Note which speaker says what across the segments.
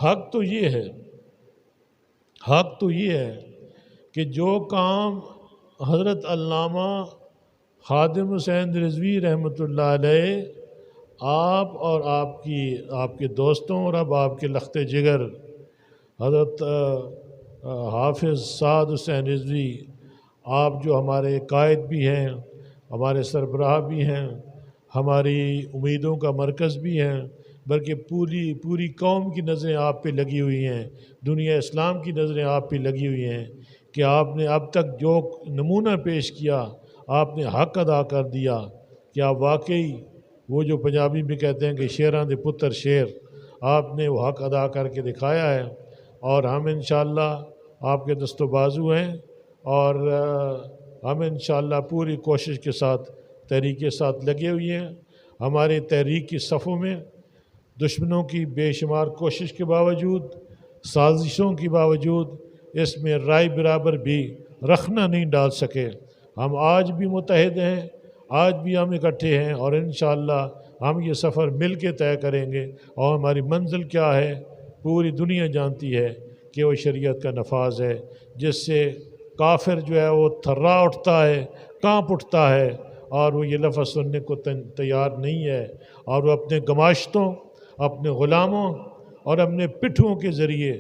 Speaker 1: حق تو یہ ہے کہ جو کام حضرت علامہ خادم حسین رضوی رحمۃ اللہ علیہ آپ اور آپ کے دوستوں اور اب آپ کے لخت جگر حضرت حافظ سعد حسین رضوی، آپ جو ہمارے قائد بھی ہیں، ہمارے سربراہ بھی ہیں، ہماری امیدوں کا مرکز بھی ہیں، بلکہ پوری قوم کی نظریں آپ پہ لگی ہوئی ہیں، دنیا اسلام کی نظریں آپ پہ لگی ہوئی ہیں کہ آپ نے اب تک جو نمونہ پیش کیا، آپ نے حق ادا کر دیا کہ آپ واقعی وہ جو پنجابی میں کہتے ہیں کہ شیراں دے پتر شیر، آپ نے وہ حق ادا کر کے دکھایا ہے، اور ہم انشاءاللہ آپ کے دست و بازو ہیں، اور ہم انشاءاللہ پوری کوشش کے ساتھ تحریک کے ساتھ لگے ہوئے ہیں۔ ہمارے تحریک کی صفوں میں دشمنوں کی بے شمار کوشش کے باوجود، سازشوں کے باوجود اس میں رائے برابر بھی رکھنا نہیں ڈال سکے۔ ہم آج بھی متحد ہیں، آج بھی ہم اکٹھے ہیں، اور انشاءاللہ ہم یہ سفر مل کے طے کریں گے، اور ہماری منزل کیا ہے پوری دنیا جانتی ہے کہ وہ شریعت کا نفاذ ہے، جس سے کافر جو ہے وہ تھرا اٹھتا ہے، کانپ اٹھتا ہے، اور وہ یہ لفظ سننے کو تیار نہیں ہے، اور وہ اپنے گماشتوں، اپنے غلاموں اور اپنے پٹھوں کے ذریعے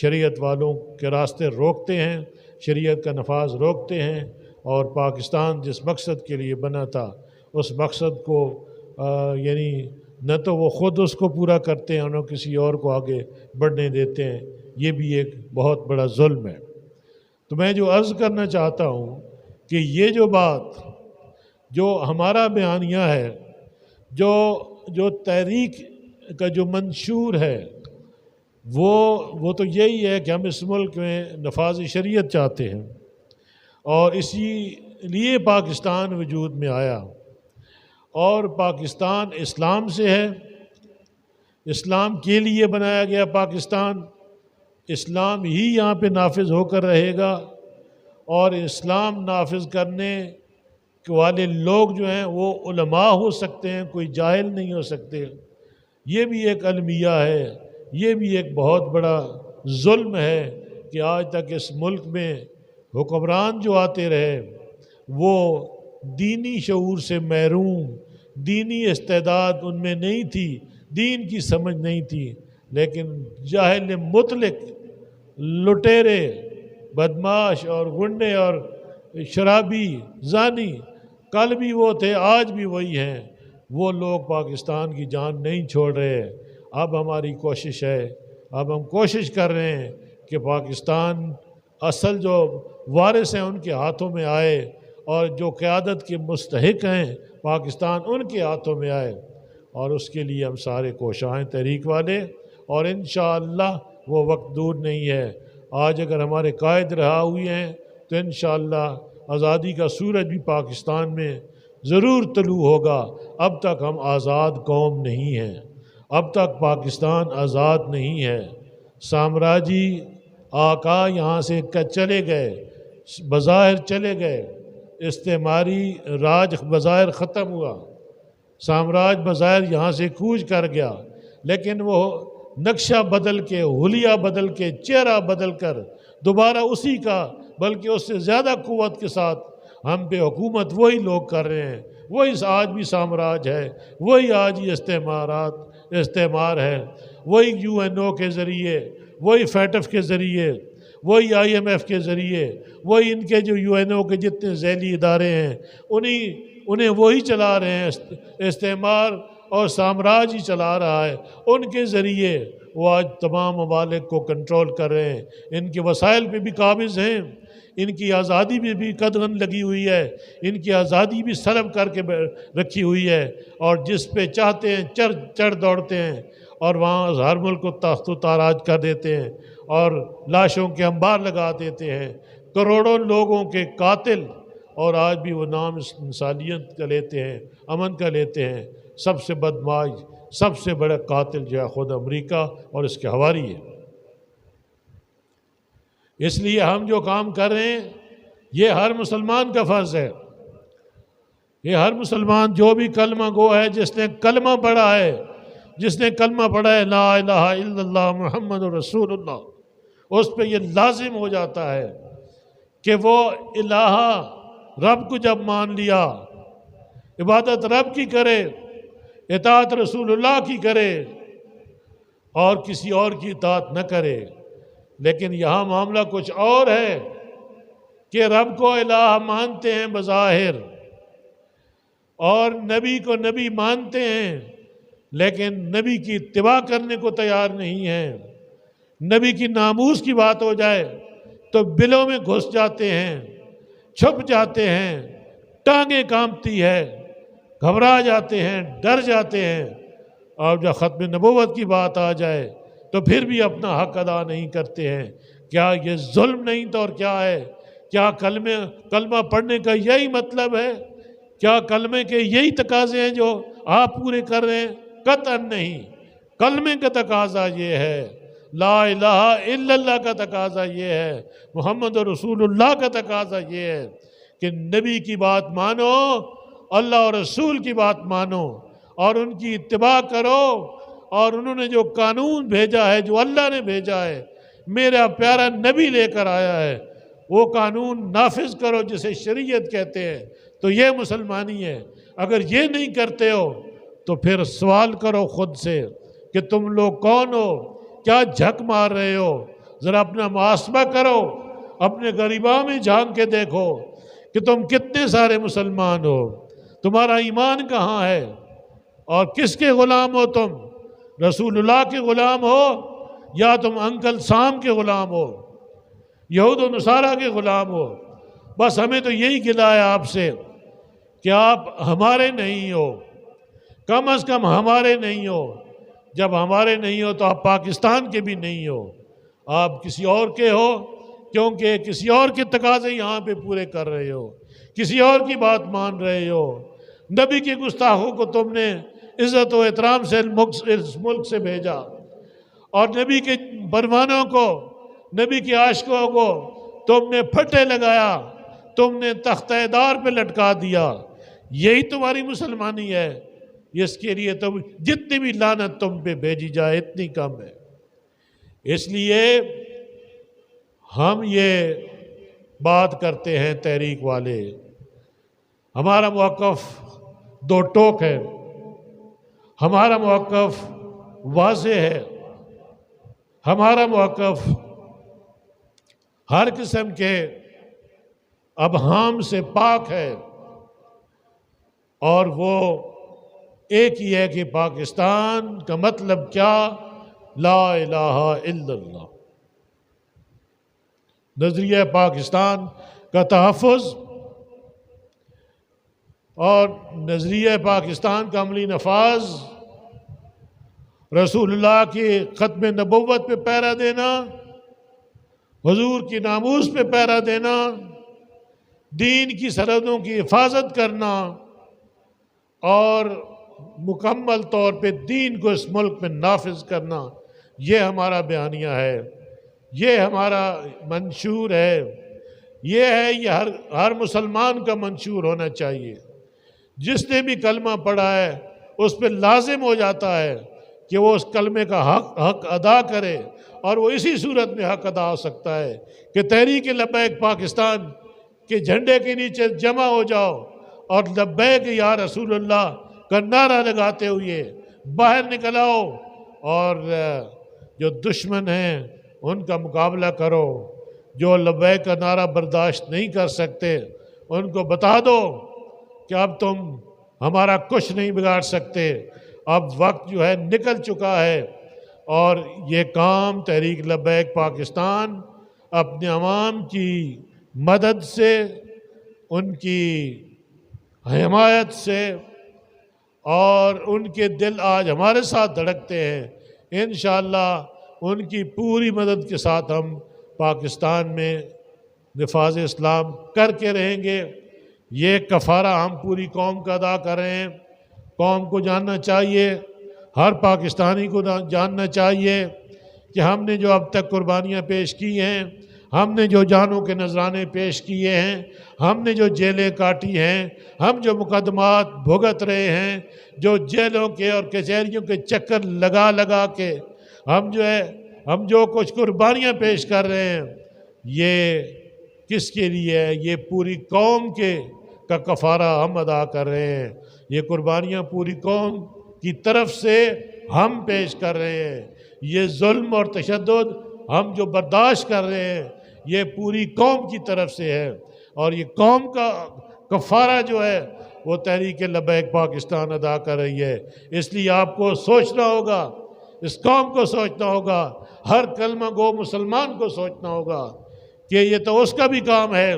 Speaker 1: شریعت والوں کے راستے روکتے ہیں، شریعت کا نفاذ روکتے ہیں، اور پاکستان جس مقصد کے لیے بنا تھا اس مقصد کو یعنی نہ تو وہ خود اس کو پورا کرتے ہیں، نہ کسی اور کو آگے بڑھنے دیتے ہیں۔ یہ بھی ایک بہت بڑا ظلم ہے۔ تو میں جو عرض کرنا چاہتا ہوں کہ یہ جو بات جو ہمارا بیانیہ ہے، جو تحریک کا جو منشور ہے، وہ تو یہی ہے کہ ہم اس ملک میں نفاذ شریعت چاہتے ہیں، اور اسی لیے پاکستان وجود میں آیا، اور پاکستان اسلام سے ہے، اسلام کے لیے بنایا گیا پاکستان، اسلام ہی یہاں پہ نافذ ہو کر رہے گا، اور اسلام نافذ کرنے والے لوگ جو ہیں وہ علماء ہو سکتے ہیں، کوئی جاہل نہیں ہو سکتے۔ یہ بھی ایک المیہ ہے، یہ بھی ایک بہت بڑا ظلم ہے کہ آج تک اس ملک میں حکمران جو آتے رہے وہ دینی شعور سے محروم، دینی استعداد ان میں نہیں تھی، دین کی سمجھ نہیں تھی، لیکن جاہل مطلق، لٹیرے، بدماش اور گنڈے اور شرابی، زانی، کل بھی وہ تھے، آج بھی وہی ہیں، وہ لوگ پاکستان کی جان نہیں چھوڑ رہے۔ اب ہماری کوشش ہے، اب ہم کوشش کر رہے ہیں کہ پاکستان اصل جو وارث ہیں ان کے ہاتھوں میں آئے، اور جو قیادت کے مستحق ہیں پاکستان ان کے ہاتھوں میں آئے، اور اس کے لیے ہم سارے کوشاں ہیں تحریک والے، اور انشاءاللہ وہ وقت دور نہیں ہے۔ آج اگر ہمارے قائد رہا ہوئے ہیں تو انشاءاللہ آزادی کا سورج بھی پاکستان میں ضرور طلوع ہوگا۔ اب تک ہم آزاد قوم نہیں ہیں، اب تک پاکستان آزاد نہیں ہے۔ سامراجی آقا یہاں سے چلے گئے، بظاہر چلے گئے، استعماری راج بظاہر ختم ہوا، سامراج بظاہر یہاں سے کوچ کر گیا، لیکن وہ نقشہ بدل کے، حلیہ بدل کے، چہرہ بدل کر دوبارہ اسی کا بلکہ اس سے زیادہ قوت کے ساتھ ہم پہ حکومت وہی لوگ کر رہے ہیں۔ وہی آج بھی سامراج ہے، وہی آج ہی استعمار ہے، وہی UN کے ذریعے، وہی FATF کے ذریعے، وہی IMF کے ذریعے، وہی ان کے جو UN کے جتنے ذیلی ادارے ہیں انہیں وہی چلا رہے ہیں، استعمار اور سامراج ہی چلا رہا ہے۔ ان کے ذریعے وہ آج تمام ممالک کو کنٹرول کر رہے ہیں، ان کے وسائل پہ بھی قابض ہیں، ان کی آزادی میں بھی قدغن لگی ہوئی ہے، ان کی آزادی بھی سلب کر کے رکھی ہوئی ہے، اور جس پہ چاہتے ہیں چڑھ دوڑتے ہیں، اور وہاں ہر ملک کو تخت و تاراج کر دیتے ہیں، اور لاشوں کے انبار لگا دیتے ہیں، کروڑوں لوگوں کے قاتل، اور آج بھی وہ نام انسانیت کا لیتے ہیں، امن کا لیتے ہیں۔ سب سے بدماش، سب سے بڑا قاتل جو ہے خود امریکہ اور اس کے حواری ہے۔ اس لیے ہم جو کام کر رہے ہیں یہ ہر مسلمان کا فرض ہے، یہ ہر مسلمان جو بھی کلمہ گو ہے، جس نے کلمہ پڑھا ہے، جس نے کلمہ پڑھا ہے لا الہ الا اللہ محمد رسول اللہ، اس پہ یہ لازم ہو جاتا ہے کہ وہ الہ رب کو جب مان لیا، عبادت رب کی کرے، اطاعت رسول اللہ کی کرے اور کسی اور کی اطاعت نہ کرے۔ لیکن یہاں معاملہ کچھ اور ہے کہ رب کو الہ مانتے ہیں بظاہر اور نبی کو نبی مانتے ہیں، لیکن نبی کی اتباع کرنے کو تیار نہیں ہیں۔ نبی کی ناموس کی بات ہو جائے تو بلوں میں گھس جاتے ہیں، چھپ جاتے ہیں، ٹانگیں کانپتی ہے، گھبرا جاتے ہیں، ڈر جاتے ہیں، اور جب ختم نبوت کی بات آ جائے تو پھر بھی اپنا حق ادا نہیں کرتے ہیں۔ کیا یہ ظلم نہیں تو اور کیا ہے؟ کیا کلمہ پڑھنے کا یہی مطلب ہے؟ کیا کلمے کے یہی تقاضے ہیں جو آپ پورے کر رہے ہیں؟ قطعاً نہیں۔ کلمے کا تقاضا یہ ہے، لا الہ الا اللہ کا تقاضا یہ ہے، محمد رسول اللہ کا تقاضا یہ ہے کہ نبی کی بات مانو، اللہ اور رسول کی بات مانو اور ان کی اتباع کرو، اور انہوں نے جو قانون بھیجا ہے، جو اللہ نے بھیجا ہے، میرا پیارا نبی لے کر آیا ہے، وہ قانون نافذ کرو جسے شریعت کہتے ہیں۔ تو یہ مسلمانی ہے۔ اگر یہ نہیں کرتے ہو تو پھر سوال کرو خود سے کہ تم لوگ کون ہو؟ کیا جھک مار رہے ہو؟ ذرا اپنا محاسبہ کرو، اپنے غریباں میں جھانک کے دیکھو کہ تم کتنے سارے مسلمان ہو، تمہارا ایمان کہاں ہے، اور کس کے غلام ہو تم؟ رسول اللہ کے غلام ہو یا تم انکل سام کے غلام ہو، یہود و نصارہ کے غلام ہو؟ بس ہمیں تو یہی گلہ ہے آپ سے کہ آپ ہمارے نہیں ہو، کم از کم ہمارے نہیں ہو۔ جب ہمارے نہیں ہو تو آپ پاکستان کے بھی نہیں ہو، آپ کسی اور کے ہو، کیونکہ کسی اور کے تقاضے یہاں پہ پورے کر رہے ہو، کسی اور کی بات مان رہے ہو۔ نبی کے گستاخوں کو تم نے عزت و احترام سے اس ملک سے بھیجا، اور نبی کے برمانوں کو، نبی کے عاشقوں کو تم نے پھٹے لگایا، تم نے تختہ دار پہ لٹکا دیا۔ یہی تمہاری مسلمانی ہے۔ اس کے لیے تم جتنی بھی لعنت تم پہ بھیجی جائے اتنی کم ہے۔ اس لیے ہم یہ بات کرتے ہیں تحریک والے، ہمارا موقف دو ٹوک ہے، ہمارا موقف واضح ہے، ہمارا موقف ہر قسم کے ابہام سے پاک ہے، اور وہ ایک ہی ہے کہ پاکستان کا مطلب کیا؟ لا الہ الا اللہ۔ نظریہ پاکستان کا تحفظ اور نظریہ پاکستان کا عملی نفاذ، رسول اللہ کی ختم نبوت پہ پہرا دینا، حضور کی ناموس پہ پہرا دینا، دین کی سرحدوں کی حفاظت کرنا، اور مکمل طور پہ دین کو اس ملک میں نافذ کرنا، یہ ہمارا بیانیہ ہے، یہ ہمارا منشور ہے، یہ ہر مسلمان کا منشور ہونا چاہیے۔ جس نے بھی کلمہ پڑھا ہے اس پہ لازم ہو جاتا ہے کہ وہ اس کلمے کا حق ادا کرے، اور وہ اسی صورت میں حق ادا ہو سکتا ہے کہ تحریک لبیک پاکستان کے جھنڈے کے نیچے جمع ہو جاؤ اور لبیک یا رسول اللہ کا نعرہ لگاتے ہوئے باہر نکل آؤ، اور جو دشمن ہیں ان کا مقابلہ کرو۔ جو لبیک کا نعرہ برداشت نہیں کر سکتے ان کو بتا دو کہ اب تم ہمارا کچھ نہیں بگاڑ سکتے، اب وقت جو ہے نکل چکا ہے، اور یہ کام تحریک لبیک پاکستان اپنے عوام کی مدد سے، ان کی حمایت سے، اور ان کے دل آج ہمارے ساتھ دھڑکتے ہیں، انشاءاللہ ان کی پوری مدد کے ساتھ ہم پاکستان میں نفاذ اسلام کر کے رہیں گے۔ یہ کفارہ ہم پوری قوم کا ادا کر رہے ہیں۔ قوم کو جاننا چاہیے، ہر پاکستانی کو جاننا چاہیے کہ ہم نے جو اب تک قربانیاں پیش کی ہیں، ہم نے جو جانوں کے نذرانے پیش کیے ہیں، ہم نے جو جیلیں کاٹی ہیں، ہم جو مقدمات بھگت رہے ہیں، جو جیلوں کے اور کچہریوں کے چکر لگا لگا کے ہم جو کچھ قربانیاں پیش کر رہے ہیں، یہ کس کے لیے ہے؟ یہ پوری قوم کا کفارہ ہم ادا کر رہے ہیں۔ یہ قربانیاں پوری قوم کی طرف سے ہم پیش کر رہے ہیں۔ یہ ظلم اور تشدد ہم جو برداشت کر رہے ہیں، یہ پوری قوم کی طرف سے ہے، اور یہ قوم کا کفارہ جو ہے وہ تحریک لبیک پاکستان ادا کر رہی ہے۔ اس لیے آپ کو سوچنا ہوگا، اس قوم کو سوچنا ہوگا، ہر کلمہ گو مسلمان کو سوچنا ہوگا کہ یہ تو اس کا بھی کام ہے،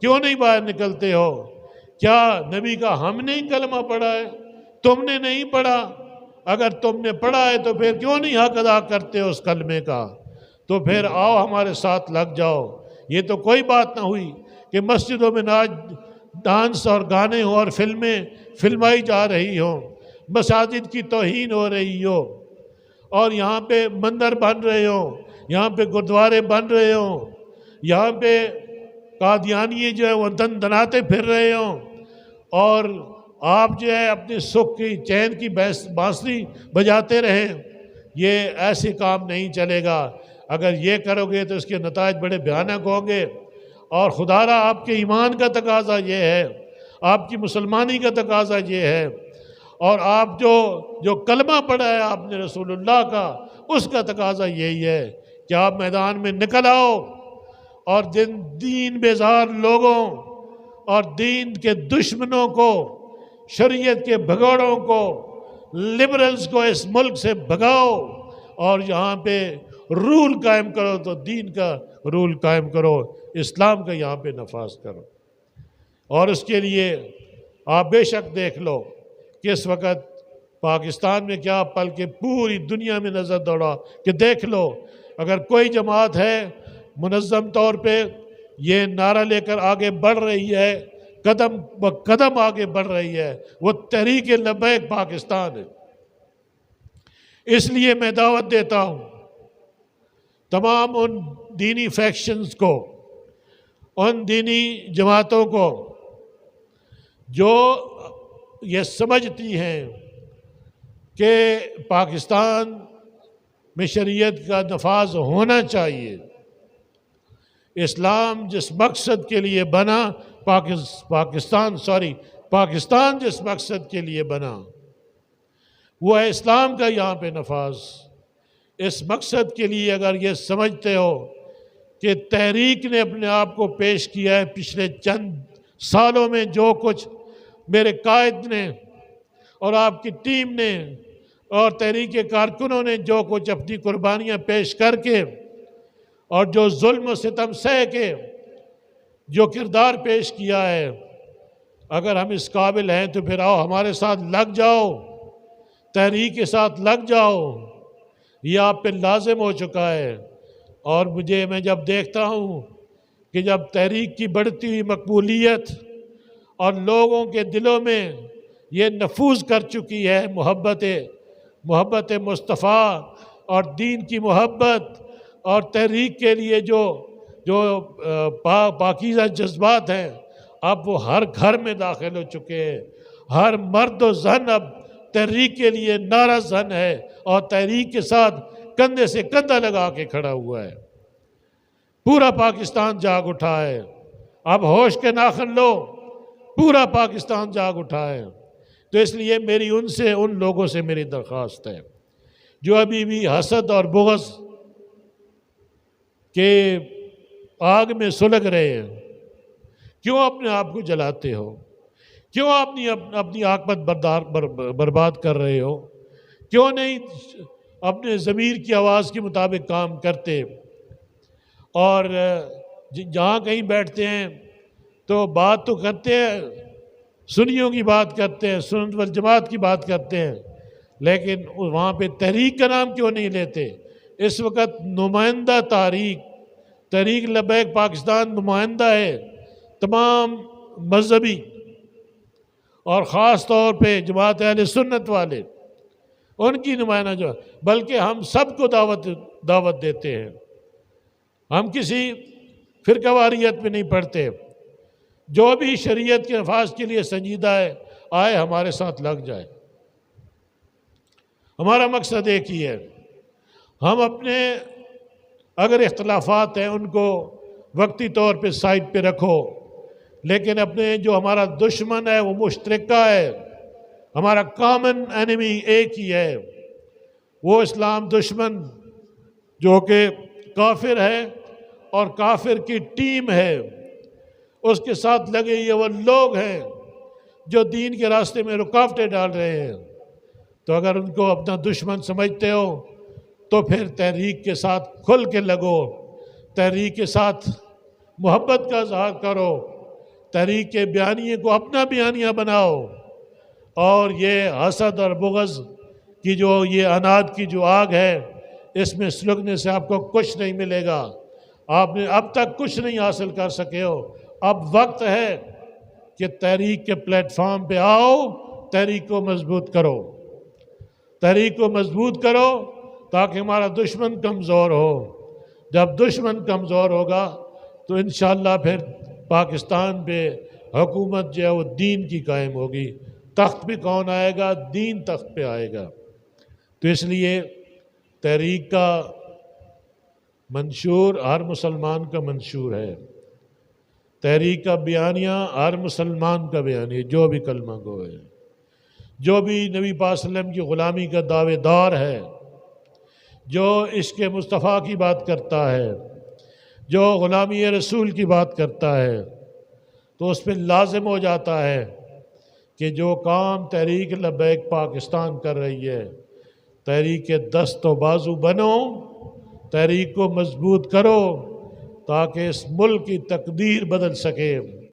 Speaker 1: کیوں نہیں باہر نکلتے ہو؟ کیا نبی کا ہم نے کلمہ پڑھا ہے؟ تم نے نہیں پڑھا؟ اگر تم نے پڑھا ہے تو پھر کیوں نہیں حق ادا کرتے ہو اس کلمے کا؟ تو پھر آؤ ہمارے ساتھ لگ جاؤ۔ یہ تو کوئی بات نہ ہوئی کہ مسجدوں میں ناچ ڈانس اور گانے ہوں اور فلمیں فلمائی جا رہی ہوں، مساجد کی توہین ہو رہی ہو، اور یہاں پہ مندر بن رہے ہوں، یہاں پہ گردوارے بن رہے ہوں، یہاں پہ قادیانی جو ہے وہ دن دناتے پھر رہے ہوں، اور آپ جو ہے اپنے سکھ کی چین کی بانسری بجاتے رہیں۔ یہ ایسے کام نہیں چلے گا۔ اگر یہ کرو گے تو اس کے نتائج بڑے بھیانک ہوں گے، اور خدا را آپ کے ایمان کا تقاضا یہ ہے، آپ کی مسلمانی کا تقاضا یہ ہے، اور آپ جو کلمہ پڑھا ہے آپ نے رسول اللہ کا، اس کا تقاضا یہی ہے کہ آپ میدان میں نکل آؤ، اور دین بیزار لوگوں اور دین کے دشمنوں کو، شریعت کے بھگوڑوں کو، لبرلز کو اس ملک سے بھگاؤ، اور یہاں پہ رول قائم کرو تو دین کا رول قائم کرو، اسلام کا یہاں پہ نفاذ کرو۔ اور اس کے لیے آپ بے شک دیکھ لو کہ اس وقت پاکستان میں کیا، بلکہ پوری دنیا میں نظر دوڑا کہ دیکھ لو، اگر کوئی جماعت ہے منظم طور پہ یہ نعرہ لے کر آگے بڑھ رہی ہے، قدم قدم آگے بڑھ رہی ہے، وہ تحریک لبیک پاکستان ہے۔ اس لیے میں دعوت دیتا ہوں تمام ان دینی فیکشنز کو، ان دینی جماعتوں کو جو یہ سمجھتی ہیں کہ پاکستان میں شریعت کا نفاذ ہونا چاہیے، اسلام جس مقصد کے لیے بنا، پاکستان جس مقصد کے لیے بنا وہ ہے اسلام کا یہاں پہ نفاذ۔ اس مقصد کے لیے اگر یہ سمجھتے ہو کہ تحریک نے اپنے آپ کو پیش کیا ہے، پچھلے چند سالوں میں جو کچھ میرے قائد نے اور آپ کی ٹیم نے اور تحریک کے کارکنوں نے جو کچھ اپنی قربانیاں پیش کر کے اور جو ظلم و ستم سہ کے جو کردار پیش کیا ہے، اگر ہم اس قابل ہیں تو پھر آؤ ہمارے ساتھ لگ جاؤ، تحریک کے ساتھ لگ جاؤ۔ یہ آپ پہ لازم ہو چکا ہے۔ اور میں جب دیکھتا ہوں کہ جب تحریک کی بڑھتی ہوئی مقبولیت اور لوگوں کے دلوں میں یہ نفوذ کر چکی ہے محبت مصطفیٰ اور دین کی محبت اور تحریک کے لیے جو پاکیزہ جذبات ہیں، اب وہ ہر گھر میں داخل ہو چکے ہیں۔ ہر مرد و زن اب تحریک کے لیے نعرہ زن ہے اور تحریک کے ساتھ کندھے سے کندھا لگا کے کھڑا ہوا ہے۔ پورا پاکستان جاگ اٹھا ہے۔ اب ہوش کے ناخن لو، پورا پاکستان جاگ اٹھا ہے۔ تو اس لیے میری ان لوگوں سے میری درخواست ہے جو ابھی بھی حسد اور بغض کے آگ میں سلگ رہے ہیں، کیوں اپنے آپ کو جلاتے ہو؟ کیوں اپنی عاقبت برباد کر رہے ہو؟ کیوں نہیں اپنے ضمیر کی آواز کے مطابق کام کرتے؟ اور جہاں کہیں بیٹھتے ہیں تو بات تو کرتے ہیں، سنیوں کی بات کرتے ہیں، سنت والجماعت کی بات کرتے ہیں، لیکن وہاں پہ تحریک کا نام کیوں نہیں لیتے؟ اس وقت نمائندہ تحریک لبیک پاکستان نمائندہ ہے تمام مذہبی اور خاص طور پہ جماعت اہل سنت والے، ان کی نمائندہ جو ہے، بلکہ ہم سب کو دعوت دیتے ہیں۔ ہم کسی فرقہ واریت میں نہیں پڑھتے، جو بھی شریعت کے نفاذ کے لیے سنجیدہ ہے آئے ہمارے ساتھ لگ جائے۔ ہمارا مقصد ایک ہی ہے، ہم اپنے اگر اختلافات ہیں ان کو وقتی طور پہ سائڈ پہ رکھو، لیکن اپنے جو ہمارا دشمن ہے وہ مشترکہ ہے، ہمارا کامن اینیمی ایک ہی ہے، وہ اسلام دشمن جو کہ کافر ہے اور کافر کی ٹیم ہے، اس کے ساتھ لگے یہ وہ لوگ ہیں جو دین کے راستے میں رکاوٹیں ڈال رہے ہیں۔ تو اگر ان کو اپنا دشمن سمجھتے ہو تو پھر تحریک کے ساتھ کھل کے لگو، تحریک کے ساتھ محبت کا اظہار کرو، تحریک کے بیانیے کو اپنا بیانیہ بناؤ، اور یہ حسد اور بغض کی جو یہ اناد کی جو آگ ہے اس میں سلگنے سے آپ کو کچھ نہیں ملے گا، آپ نے اب تک کچھ نہیں حاصل کر سکے ہو۔ اب وقت ہے کہ تحریک کے پلیٹ فارم پہ آؤ، تحریک کو مضبوط کرو، تحریک کو مضبوط کرو تاکہ ہمارا دشمن کمزور ہو۔ جب دشمن کمزور ہوگا تو انشاءاللہ پھر پاکستان پہ حکومت جو ہے وہ دین کی قائم ہوگی، تخت پہ کون آئے گا؟ دین تخت پہ آئے گا۔ تو اس لیے تحریک کا منشور ہر مسلمان کا منشور ہے، تحریک کا بیانیہ ہر مسلمان کا بیانیہ، جو بھی کلمہ گو ہے، جو بھی نبی پاک صلی اللہ علیہ وسلم کی غلامی کا دعوے دار ہے، جو عشق مصطفیٰ کی بات کرتا ہے، جو غلامی رسول کی بات کرتا ہے، تو اس پہ لازم ہو جاتا ہے کہ جو کام تحریک لبیک پاکستان کر رہی ہے، تحریک کے دست و بازو بنو، تحریک کو مضبوط کرو تاکہ اس ملک کی تقدیر بدل سکے۔